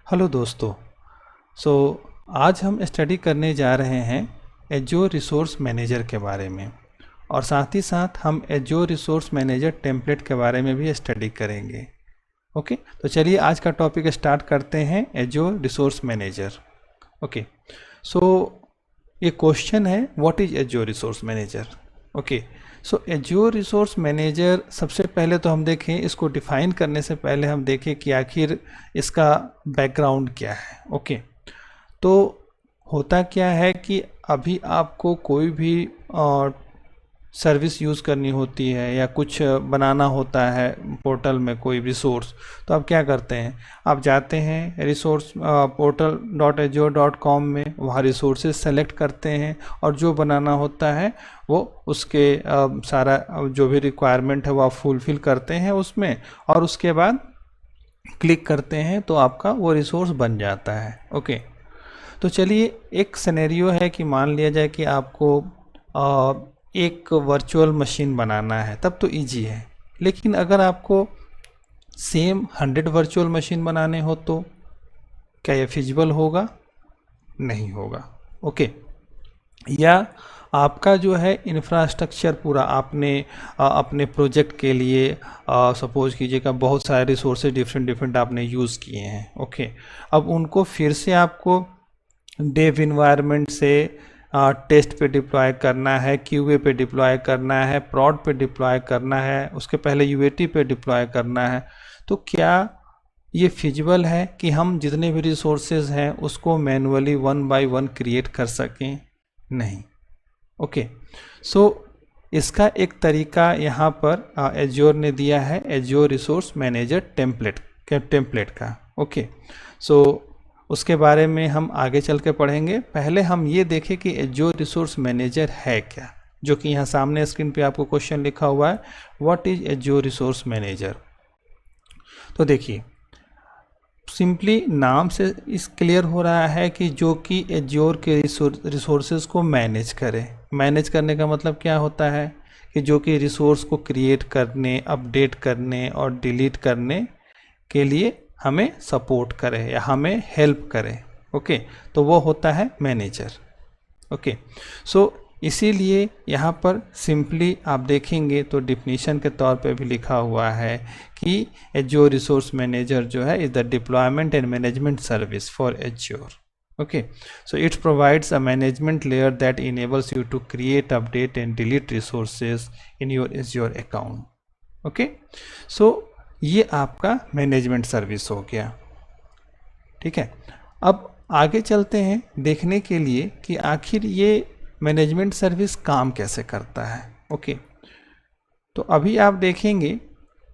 Hello दोस्तों। सो आज हम स्टडी करने जा रहे हैं एजोर रिसोर्स मैनेजर के बारे में और साथ ही साथ हम एजोर रिसोर्स मैनेजर टेम्पलेट के बारे में भी स्टडी करेंगे। ओके, तो चलिए आज का टॉपिक स्टार्ट करते हैं, एजोर रिसोर्स मैनेजर। ओके, सो ये क्वेश्चन है, what is एजोर resource manager. Okay, so एजोर resource manager, सबसे पहले तो हम देखें, इसको डिफाइन करने से पहले हम देखें कि आखिर इसका बैकग्राउंड क्या है। ओके, तो होता क्या है कि अभी आपको कोई भी सर्विस यूज़ करनी होती है या कुछ बनाना होता है पोर्टल में कोई रिसोर्स, तो आप क्या करते हैं, आप जाते हैं रिसोर्स portal.azure.com में, वहाँ रिसोर्सेज सेलेक्ट करते हैं और जो बनाना होता है वो उसके सारा जो भी रिक्वायरमेंट है वो आप फुलफ़िल करते हैं उसमें, और उसके बाद क्लिक करते हैं तो आपका वो रिसोर्स बन जाता है। ओके, तो चलिए एक सिनेरियो है कि मान लिया जाए कि आपको एक वर्चुअल मशीन बनाना है, तब तो इजी है। लेकिन अगर आपको सेम 100 वर्चुअल मशीन बनाने हो तो क्या ये फिजिबल होगा? नहीं होगा। ओके, या आपका जो है इंफ्रास्ट्रक्चर पूरा आपने अपने प्रोजेक्ट के लिए सपोज कीजिएगा बहुत सारे रिसोर्सेज डिफरेंट आपने यूज़ किए हैं। ओके, अब उनको फिर से आपको डेव इन्वायरमेंट से टेस्ट पे डिप्लॉय करना है, क्यूए पे डिप्लॉय करना है, प्रॉड पे डिप्लॉय करना है, उसके पहले यूएटी पे डिप्लॉय करना है, तो क्या ये फिजिबल है कि हम जितने भी रिसोर्सेज हैं उसको मैनुअली 1 बाय 1 क्रिएट कर सकें? नहीं। ओके, सो इसका एक तरीका यहाँ पर एज्योर ने दिया है, एज्योर रिसोर्स मैनेजर टेम्पलेट का। ओके, सो उसके बारे में हम आगे चल के पढ़ेंगे। पहले हम ये देखें कि एज्योर रिसोर्स मैनेजर है क्या, जो कि यहाँ सामने स्क्रीन पे आपको क्वेश्चन लिखा हुआ है, what is azure resource manager. तो देखिए, सिंपली नाम से इस क्लियर हो रहा है कि जो कि एज्योर के रिसोर्सेज को मैनेज करे। मैनेज करने का मतलब क्या होता है कि जो कि रिसोर्स को क्रिएट करने, अपडेट करने और डिलीट करने के लिए हमें सपोर्ट करे या हमें हेल्प करे। ओके, तो वो होता है मैनेजर। ओके, सो इसीलिए यहाँ पर सिंपली आप देखेंगे तो डिफिनीशन के तौर पे भी लिखा हुआ है कि एज्योर रिसोर्स मैनेजर जो है is the deployment and management service for azure. Okay, so it provides a management layer that enables you to create, update and delete resources in your Azure account. Okay, so ये आपका management service हो गया। ठीक है, अब आगे चलते हैं देखने के लिए कि आखिर ये मैनेजमेंट सर्विस काम कैसे करता है। ओके, तो अभी आप देखेंगे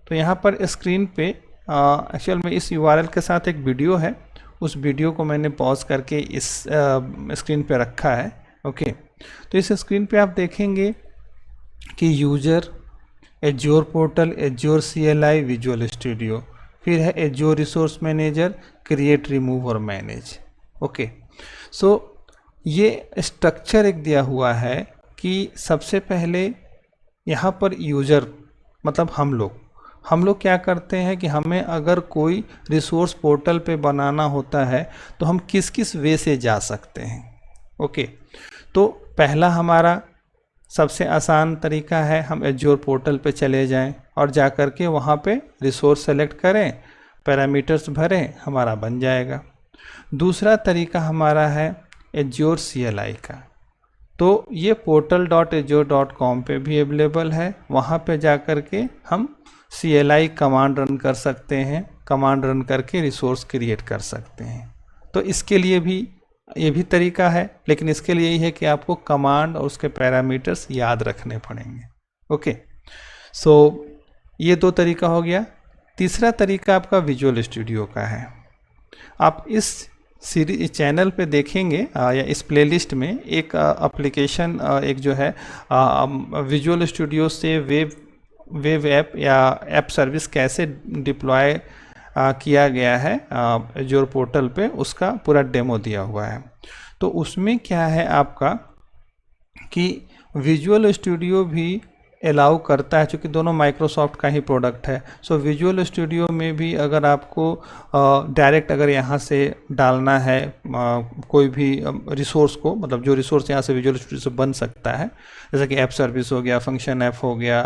तो यहाँ पर स्क्रीन पे एक्चुअल में इस यूआरएल के साथ एक वीडियो है, उस वीडियो को मैंने पॉज करके इस स्क्रीन पे रखा है। ओके, तो इस स्क्रीन पे आप देखेंगे कि user, azure portal, azure CLI, visual studio, फिर है azure resource manager, create, remove और मैनेज। ओके, सो ये स्ट्रक्चर एक दिया हुआ है कि सबसे पहले यहाँ पर यूजर मतलब हम लोग क्या करते हैं कि हमें अगर कोई रिसोर्स पोर्टल पे बनाना होता है तो हम किस किस वे से जा सकते हैं। ओके, तो पहला हमारा सबसे आसान तरीका है, हम एज्योर पोर्टल पे चले जाएं और जा कर के वहाँ पे रिसोर्स सेलेक्ट करें, पैरामीटर्स भरें, हमारा बन जाएगा। दूसरा तरीका हमारा है एज्योर CLI का, तो ये portal.azure.com पे भी अवेलेबल है। वहाँ पे जा कर के हम CLI कमांड रन कर सकते हैं, कमांड रन करके रिसोर्स क्रिएट कर सकते हैं। तो इसके लिए भी ये भी तरीका है, लेकिन इसके लिए ये है कि आपको कमांड और उसके पैरामीटर्स याद रखने पड़ेंगे। ओके, सो ये दो तरीका हो गया। तीसरा तरीका आपका विजुअल स्टूडियो का है। आप इस सीरीज चैनल पे देखेंगे या इस प्लेलिस्ट में एक एप्लीकेशन एक जो है विजुअल स्टूडियो से वेब ऐप या ऐप सर्विस कैसे डिप्लॉय किया गया है एज्योर पोर्टल पे, उसका पूरा डेमो दिया हुआ है। तो उसमें क्या है आपका कि विजुअल स्टूडियो भी अलाउ करता है, क्योंकि दोनों माइक्रोसॉफ्ट का ही प्रोडक्ट है। सो विजुअल स्टूडियो में भी अगर आपको डायरेक्ट अगर यहाँ से डालना है कोई भी रिसोर्स को, मतलब जो रिसोर्स यहाँ से विजुअल स्टूडियो से बन सकता है, जैसे कि ऐप सर्विस हो गया, फंक्शन ऐप हो गया,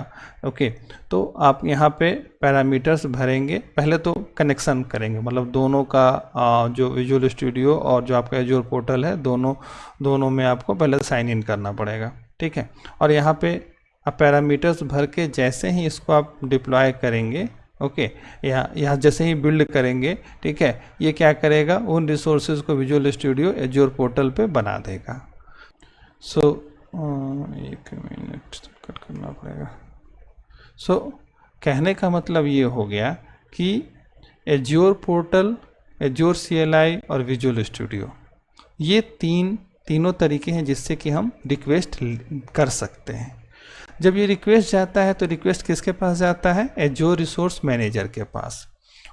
ओके, तो आप यहाँ पे पैरामीटर्स भरेंगे। पहले तो कनेक्शन करेंगे, मतलब दोनों का जो विजुअल स्टूडियो और जो आपका एज्योर पोर्टल है, दोनों में आपको पहले साइन इन करना पड़ेगा, ठीक है। और यहाँ पे आप पैरामीटर्स भर के जैसे ही इसको आप डिप्लॉय करेंगे, ओके, यहाँ जैसे ही बिल्ड करेंगे, ठीक है, ये क्या करेगा, उन रिसोर्सेज को विजुअल स्टूडियो एज्योर पोर्टल पे बना देगा। सो एक मिनट कट करना पड़ेगा। सो कहने का मतलब ये हो गया कि एज्योर पोर्टल, एज्योर CLI और विजुअल स्टूडियो, ये तीनों तरीके हैं जिससे कि हम रिक्वेस्ट कर सकते हैं। जब ये रिक्वेस्ट जाता है तो रिक्वेस्ट किसके पास जाता है, एज्योर रिसोर्स मैनेजर के पास।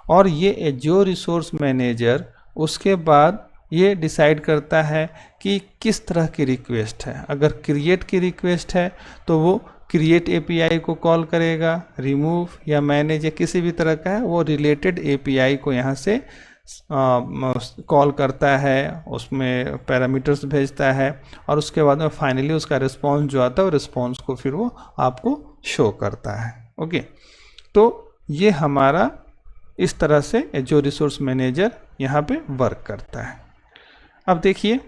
और ये एज्योर रिसोर्स मैनेजर उसके बाद ये डिसाइड करता है कि किस तरह की रिक्वेस्ट है। अगर क्रिएट की रिक्वेस्ट है तो वो क्रिएट API को कॉल करेगा, रिमूव या मैनेज या किसी भी तरह का है वो रिलेटेड API को यहाँ से कॉल करता है, उसमें पैरामीटर्स भेजता है, और उसके बाद में फाइनली उसका रिस्पॉन्स जो आता है, रिस्पॉन्स को फिर वो आपको शो करता है। ओके, तो ये हमारा इस तरह से जो रिसोर्स मैनेजर यहाँ पे वर्क करता है। अब देखिए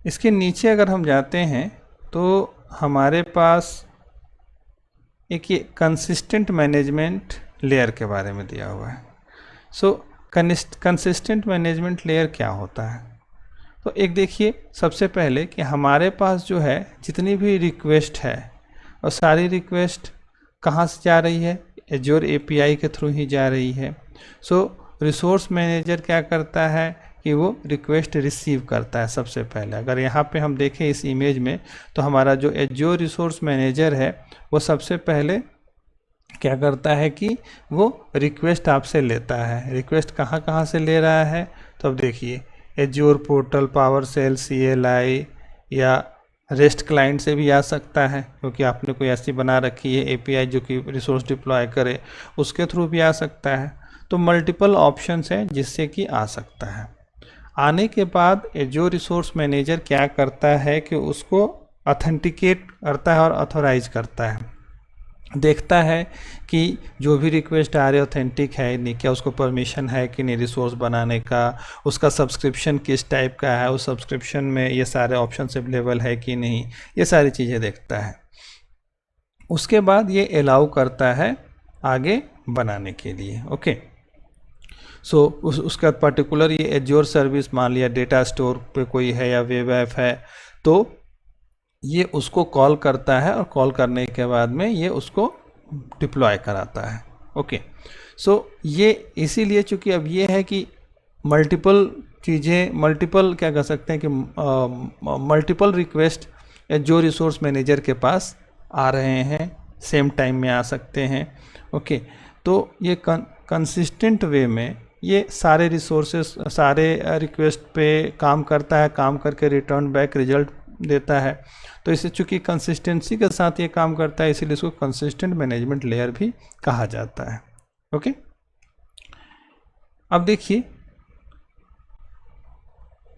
इसके नीचे अगर हम जाते हैं तो हमारे पास एक ये कंसिस्टेंट मैनेजमेंट लेयर के बारे में दिया हुआ है। सो कंसिस्टेंट मैनेजमेंट लेयर क्या होता है, तो एक देखिए सबसे पहले कि हमारे पास जो है जितनी भी रिक्वेस्ट है और सारी रिक्वेस्ट कहाँ से जा रही है, एज्योर API के थ्रू ही जा रही है। सो रिसोर्स मैनेजर क्या करता है कि वो रिक्वेस्ट रिसीव करता है सबसे पहले। अगर यहाँ पे हम देखें इस इमेज में तो हमारा जो एज्योर रिसोर्स मैनेजर है वो सबसे पहले क्या करता है कि वो रिक्वेस्ट आपसे लेता है। रिक्वेस्ट कहाँ से ले रहा है, तो अब देखिए एज्योर पोर्टल, पावरशेल, CLI या रेस्ट क्लाइंट से भी आ सकता है, क्योंकि आपने कोई ऐसी बना रखी है API जो कि रिसोर्स डिप्लॉय करे, उसके थ्रू भी आ सकता है। तो मल्टीपल ऑप्शंस हैं जिससे कि आ सकता है। आने के बाद एज्योर रिसोर्स मैनेजर क्या करता है कि उसको ऑथेंटिकेट करता है और ऑथोराइज करता है, देखता है कि जो भी रिक्वेस्ट आ रही है ऑथेंटिक है नहीं, क्या उसको परमिशन है कि नहीं रिसोर्स बनाने का, उसका सब्सक्रिप्शन किस टाइप का है, उस सब्सक्रिप्शन में ये सारे ऑप्शंस अवेलेबल है कि नहीं, ये सारी चीज़ें देखता है। उसके बाद ये अलाउ करता है आगे बनाने के लिए। ओके, सो उसका पर्टिकुलर ये एज्योर सर्विस मान लिया डेटा स्टोर पे कोई है या वेब ऐप है, तो ये उसको कॉल करता है और कॉल करने के बाद में ये उसको डिप्लॉय कराता है। ओके, सो ये इसीलिए चूँकि अब ये है कि मल्टीपल चीज़ें, मल्टीपल क्या कह सकते हैं कि मल्टीपल रिक्वेस्ट जो रिसोर्स मैनेजर के पास आ रहे हैं, सेम टाइम में आ सकते हैं। ओके, तो ये कंसिस्टेंट वे में ये सारे रिसोर्सेस, सारे रिक्वेस्ट पे काम करता है, काम करके रिटर्न बैक रिजल्ट देता है। तो इसे चूँकि कंसिस्टेंसी के साथ ये काम करता है, इसीलिए इसको कंसिस्टेंट मैनेजमेंट लेयर भी कहा जाता है। ओके, अब देखिए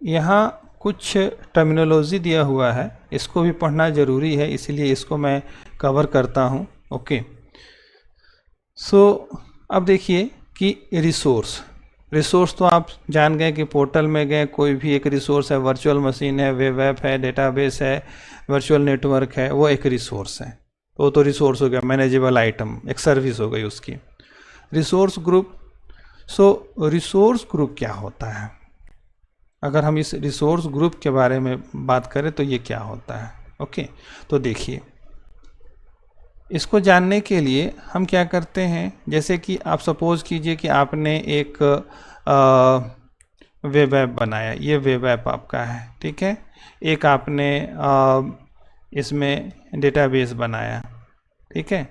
यहाँ कुछ टर्मिनोलॉजी दिया हुआ है, इसको भी पढ़ना ज़रूरी है, इसीलिए इसको मैं कवर करता हूँ। ओके, सो अब देखिए कि रिसोर्स तो आप जान गए कि पोर्टल में गए, कोई भी एक रिसोर्स है, वर्चुअल मशीन है, वेब ऐप है, डेटाबेस है, वर्चुअल नेटवर्क है, वो एक रिसोर्स है। तो रिसोर्स हो गया, मैनेजेबल आइटम, एक सर्विस हो गई उसकी। रिसोर्स ग्रुप, सो रिसोर्स ग्रुप क्या होता है, अगर हम इस रिसोर्स ग्रुप के बारे में बात करें तो ये क्या होता है। ओके, तो देखिए इसको जानने के लिए हम क्या करते हैं, जैसे कि आप सपोज कीजिए कि आपने एक वेब ऐप बनाया, ये वेब ऐप आपका है, ठीक है। एक आपने इसमें डेटाबेस बनाया, ठीक है,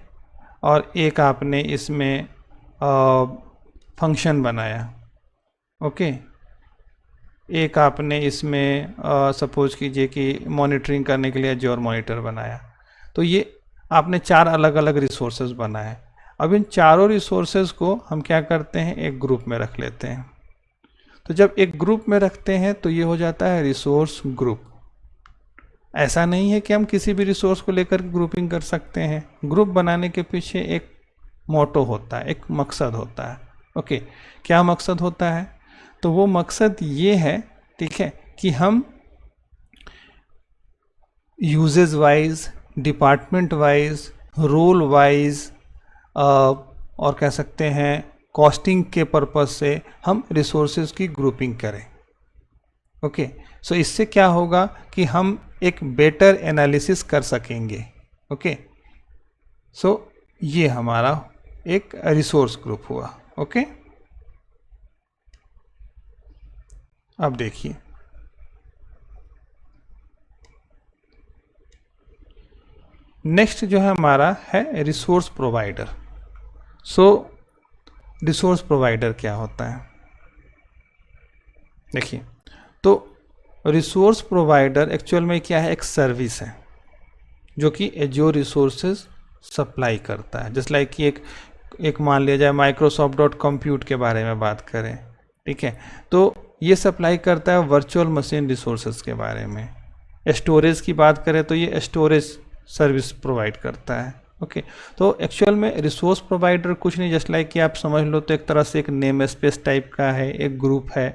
और एक आपने इसमें फंक्शन बनाया। ओके, एक आपने इसमें सपोज कीजिए कि मॉनिटरिंग करने के लिए एज्योर मॉनिटर बनाया। तो ये आपने 4 अलग अलग रिसोर्सेज बनाए। अब इन चारों रिसोर्सेज को हम क्या करते हैं, एक ग्रुप में रख लेते हैं। तो जब एक ग्रुप में रखते हैं तो ये हो जाता है रिसोर्स ग्रुप। ऐसा नहीं है कि हम किसी भी रिसोर्स को लेकर ग्रुपिंग कर सकते हैं। ग्रुप बनाने के पीछे एक मोटो होता है, एक मकसद होता है। ओके, क्या मकसद होता है? तो वो मकसद ये है, ठीक है, कि हम यूजेस wise, department wise, role wise और कह सकते हैं कॉस्टिंग के पर्पस से हम रिसोर्सेज की ग्रुपिंग करें। ओके, सो इससे क्या होगा कि हम एक बेटर एनालिसिस कर सकेंगे। ओके, सो ये हमारा एक रिसोर्स ग्रुप हुआ। ओके, अब देखिए नेक्स्ट जो है हमारा है रिसोर्स प्रोवाइडर। सो रिसोर्स प्रोवाइडर क्या होता है? देखिए, तो रिसोर्स प्रोवाइडर एक्चुअल में क्या है, एक सर्विस है जो कि एज्योर रिसोर्सेज सप्लाई करता है। जस्ट लाइक कि एक मान लिया जाए माइक्रोसॉफ्ट डॉट कंप्यूट के बारे में बात करें, ठीक है, तो ये सप्लाई करता है वर्चुअल मशीन रिसोर्सेज के बारे में। स्टोरेज की बात करें तो ये स्टोरेज सर्विस प्रोवाइड करता है। ओके, तो एक्चुअल में रिसोर्स प्रोवाइडर कुछ नहीं, जस्ट लाइक कि आप समझ लो तो एक तरह से एक नेम स्पेस टाइप का है, एक ग्रुप है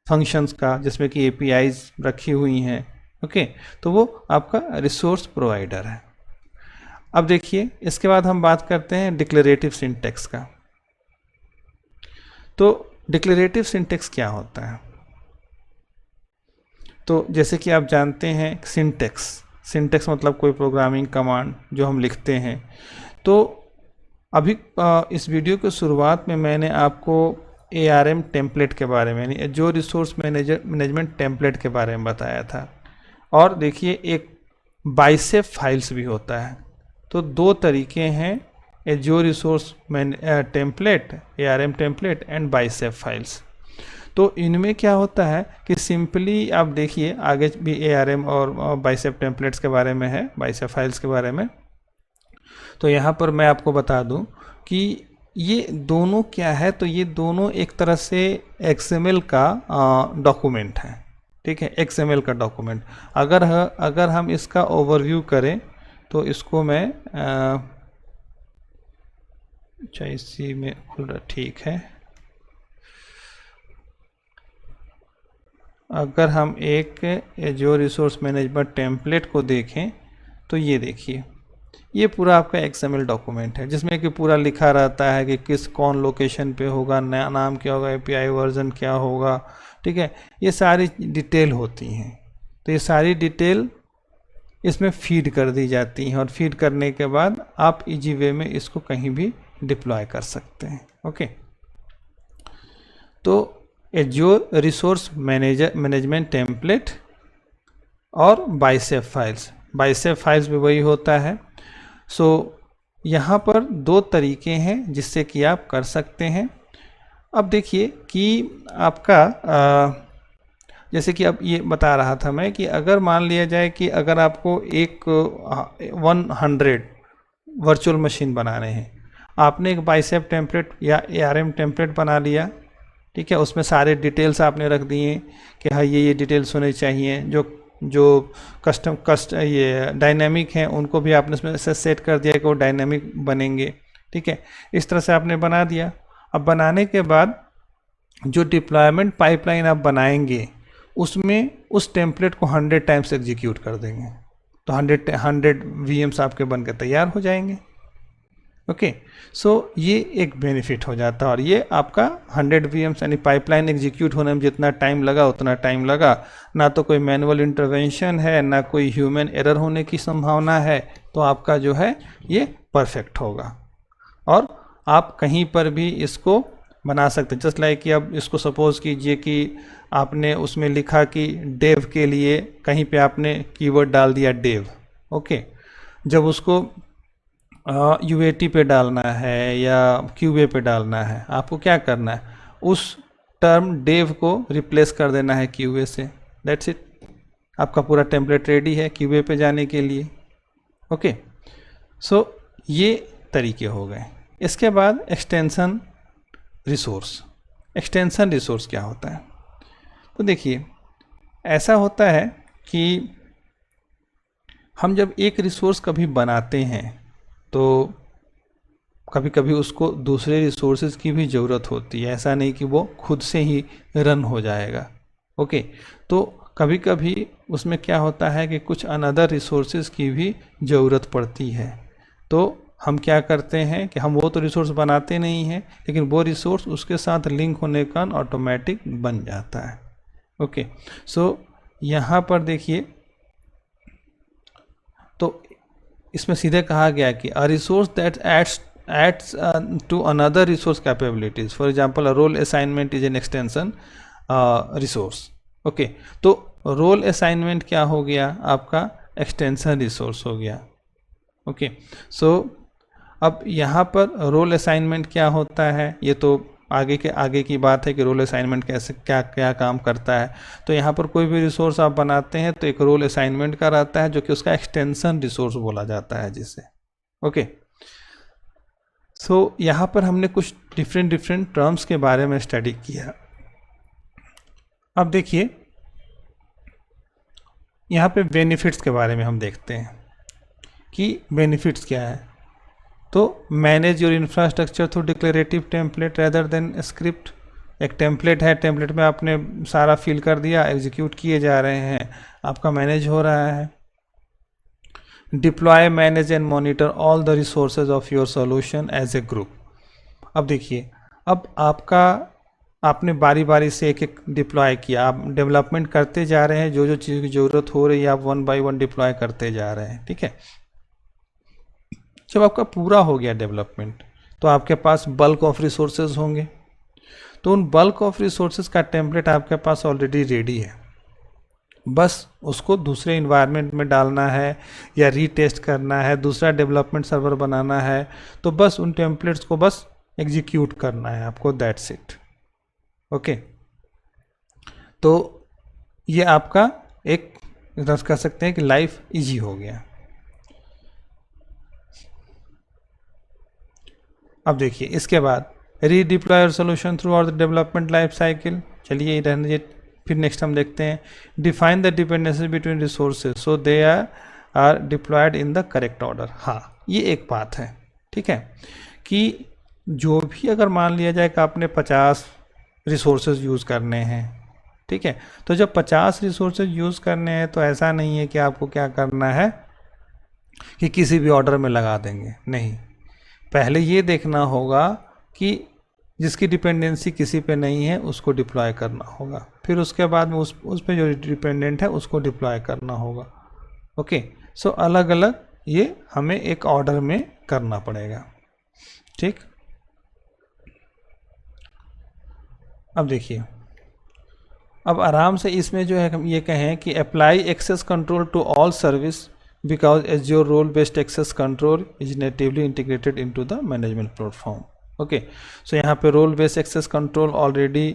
फंक्शंस का जिसमें कि एपीआईज रखी हुई हैं। ओके, तो वो आपका रिसोर्स प्रोवाइडर है। अब देखिए इसके बाद हम बात करते हैं डिक्लेरेटिव सिंटेक्स का। तो डिक्लेरेटिव सिंटेक्स क्या होता है? तो जैसे कि आप जानते हैं सिंटेक्स मतलब कोई प्रोग्रामिंग कमांड जो हम लिखते हैं। तो अभी इस वीडियो की शुरुआत में मैंने आपको ARM टेम्पलेट के बारे में, जो रिसोर्स मैनेजमेंट टेम्पलेट के बारे में बताया था। और देखिए एक बाइसेप फाइल्स भी होता है। तो दो तरीके हैं, जो resource template, ARM template and bicep files. तो इनमें क्या होता है कि सिंपली आप देखिए, आगे भी ARM और बाइसेप टेम्पलेट्स के बारे में है, बाइसेप फाइल्स के बारे में। तो यहाँ पर मैं आपको बता दूं कि ये दोनों क्या है, तो ये दोनों एक तरह से XML का डॉक्यूमेंट है। ठीक है, XML का डॉक्यूमेंट। अगर हम इसका ओवरव्यू करें तो इसको मैं अच्छा इसी में खुल रहा, ठीक है। अगर हम एक एज्योर रिसोर्स मैनेजमेंट टेम्पलेट को देखें तो ये देखिए, ये पूरा आपका XML डॉक्यूमेंट है जिसमें कि पूरा लिखा रहता है कि कौन लोकेशन पे होगा, नया नाम क्या होगा, API वर्जन क्या होगा, ठीक है, ये सारी डिटेल होती हैं। तो ये सारी डिटेल इसमें फीड कर दी जाती हैं और फीड करने के बाद आप इजी वे में इसको कहीं भी डिप्लॉय कर सकते हैं। ओके, तो एज्योर रिसोर्स मैनेजमेंट टेम्पलेट और बाइसेप फाइल्स भी वही होता है। सो यहाँ पर दो तरीके हैं जिससे कि आप कर सकते हैं। अब देखिए कि आपका जैसे कि अब ये बता रहा था मैं कि अगर मान लिया जाए कि अगर आपको एक 100 वर्चुअल मशीन बनाने हैं, आपने एक बाइसेप टेम्पलेट या ARM टेम्पलेट बना लिया, ठीक है, उसमें सारे डिटेल्स आपने रख दिए कि हाँ ये डिटेल्स होने चाहिए, जो ये डायनेमिक हैं उनको भी आपने उसमें से सेट कर दिया कि वो डायनेमिक बनेंगे। ठीक है, इस तरह से आपने बना दिया। अब बनाने के बाद जो डिप्लॉयमेंट पाइपलाइन आप बनाएंगे उसमें उस टेम्पलेट को 100 टाइम्स एग्जीक्यूट कर देंगे, तो 100 VMs आपके बनकर तैयार हो जाएंगे। ओके, सो ये एक बेनिफिट हो जाता है। और ये आपका 100 VMs यानी पाइपलाइन एग्जीक्यूट होने में जितना टाइम लगा उतना टाइम लगा, ना तो कोई मैनुअल इंटरवेंशन है, ना कोई ह्यूमन एरर होने की संभावना है, तो आपका जो है ये परफेक्ट होगा और आप कहीं पर भी इसको बना सकते हैं। जस्ट लाइक कि अब इसको सपोज कीजिए कि आपने उसमें लिखा कि डेव के लिए कहीं पे आपने कीवर्ड डाल दिया डेव। ओके, जब उसको UAT पे डालना है या QA पे डालना है, आपको क्या करना है, उस टर्म डेव को रिप्लेस कर देना है QA से। दैट्स इट, आपका पूरा टेम्पलेट रेडी है QA पे जाने के लिए। ओके, सो ये तरीके हो गए। इसके बाद एक्सटेंशन रिसोर्स। एक्सटेंशन रिसोर्स क्या होता है? तो देखिए, ऐसा होता है कि हम जब एक रिसोर्स कभी बनाते हैं तो कभी कभी उसको दूसरे रिसोर्सेज की भी ज़रूरत होती है। ऐसा नहीं कि वो खुद से ही रन हो जाएगा। ओके, तो कभी कभी उसमें क्या होता है कि कुछ अनदर रिसोर्सेज की भी ज़रूरत पड़ती है। तो हम क्या करते हैं कि हम वो तो रिसोर्स बनाते नहीं हैं, लेकिन वो रिसोर्स उसके साथ लिंक होने का ऑटोमेटिक बन जाता है। ओके, सो यहाँ पर देखिए, तो इसमें सीधे कहा गया कि a resource that adds to another resource capabilities. For example, a role assignment is an extension resource. Okay, तो रोल असाइनमेंट क्या हो गया? आपका एक्सटेंशन रिसोर्स हो गया। ओके, सो अब यहाँ पर रोल असाइनमेंट क्या होता है, ये तो आगे की बात है कि रोल असाइनमेंट कैसे क्या क्या काम करता है। तो यहाँ पर कोई भी रिसोर्स आप बनाते हैं तो एक रोल असाइनमेंट का रहता है, जो कि उसका एक्सटेंशन रिसोर्स बोला जाता है जिसे। ओके, सो यहाँ पर हमने कुछ डिफरेंट टर्म्स के बारे में स्टडी किया। अब देखिए, यहाँ पे बेनिफिट्स के बारे में हम देखते हैं कि बेनिफिट्स क्या है। तो manage your infrastructure through declarative template rather than script. एक टेम्पलेट है, टेम्पलेट में आपने सारा फिल कर दिया, एग्जीक्यूट किए जा रहे हैं, आपका मैनेज हो रहा है। Deploy, manage and monitor all the resources of your solution as a group. अब देखिए, अब आपने बारी बारी से एक एक डिप्लॉय किया, आप डेवलपमेंट करते जा रहे हैं, जो जो चीज़ की ज़रूरत हो रही है आप 1 बाय 1 डिप्लॉय करते जा रहे हैं। ठीक है, जब आपका पूरा हो गया डेवलपमेंट तो आपके पास बल्क ऑफ रिसोर्सेज होंगे। तो उन बल्क ऑफ रिसोर्सेज का टेम्पलेट आपके पास ऑलरेडी रेडी है, बस उसको दूसरे इन्वायरमेंट में डालना है या रीटेस्ट करना है, दूसरा डेवलपमेंट सर्वर बनाना है। तो बस उन टेम्पलेट्स को बस एग्जीक्यूट करना है आपको, दैट्स इट। ओके, तो ये आपका एक कह सकते हैं कि लाइफ इजी हो गया। अब देखिए, इसके बाद redeploy solution throughout the development life cycle. चलिए रहने दीजिए, फिर नेक्स्ट हम देखते हैं define the dependency between resources so they are deployed in the correct order. हाँ, ये एक बात है, ठीक है, कि जो भी अगर मान लिया जाए कि आपने 50 रिसोर्सेज यूज़ करने हैं, ठीक है, तो जब 50 रिसोर्सेज यूज़ करने हैं तो ऐसा नहीं है कि आपको क्या करना है कि किसी भी ऑर्डर में लगा देंगे, नहीं। पहले ये देखना होगा कि जिसकी डिपेंडेंसी किसी पे नहीं है उसको डिप्लॉय करना होगा, फिर उसके बाद में उस पे जो डिपेंडेंट है उसको डिप्लॉय करना होगा। ओके, सो अलग अलग ये हमें एक ऑर्डर में करना पड़ेगा। ठीक, अब देखिए, अब आराम से इसमें जो है हम ये कहें कि apply access control to all service because Azure role based access control is natively integrated into the management platform. Okay, so यहाँ पे role based access control already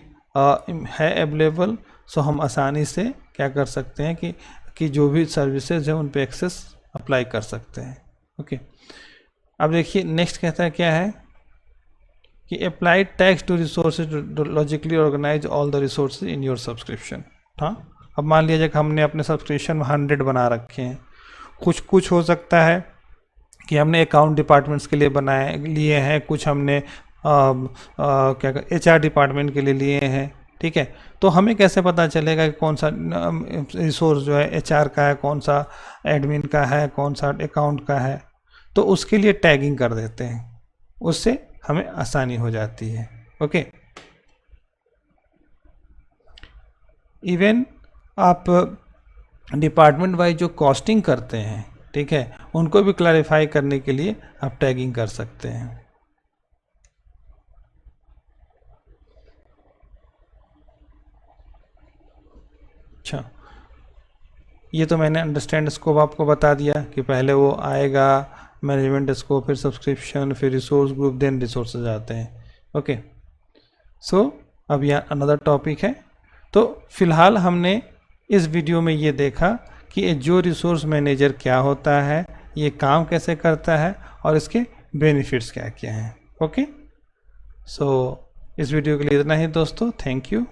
है अवेलेबल। सो हम आसानी से क्या कर सकते हैं कि जो भी सर्विसेज हैं उन पे एक्सेस अप्लाई कर सकते हैं। ओके, अब देखिए नेक्स्ट कहता है क्या है कि apply tags to resources logically organise all the resources in your subscription. हाँ, अब मान लिया जाए कि हमने अपने सब्सक्रिप्शन में 100 बना रखे हैं, कुछ हो सकता है कि हमने अकाउंट डिपार्टमेंट्स के लिए बनाए लिए हैं, कुछ हमने क्या HR डिपार्टमेंट के लिए लिए हैं। ठीक है, तो हमें कैसे पता चलेगा कि कौन सा रिसोर्स जो है HR का है, कौन सा एडमिन का है, कौन सा अकाउंट का है? तो उसके लिए टैगिंग कर देते हैं, उससे हमें आसानी हो जाती है। ओके, इवन आप डिपार्टमेंट वाइज जो कॉस्टिंग करते हैं, ठीक है, उनको भी क्लैरिफाई करने के लिए आप टैगिंग कर सकते हैं। अच्छा, ये तो मैंने अंडरस्टैंड स्कोप आपको बता दिया कि पहले वो आएगा मैनेजमेंट स्कोप, फिर सब्सक्रिप्शन, फिर रिसोर्स ग्रुप, देन रिसोर्सेज आते हैं। ओके, सो अब यहाँ अनदर टॉपिक है। तो फिलहाल हमने इस वीडियो में ये देखा कि जो रिसोर्स मैनेजर क्या होता है, ये काम कैसे करता है और इसके बेनिफिट्स क्या क्या हैं। ओके, सो इस वीडियो के लिए इतना ही दोस्तों, थैंक यू।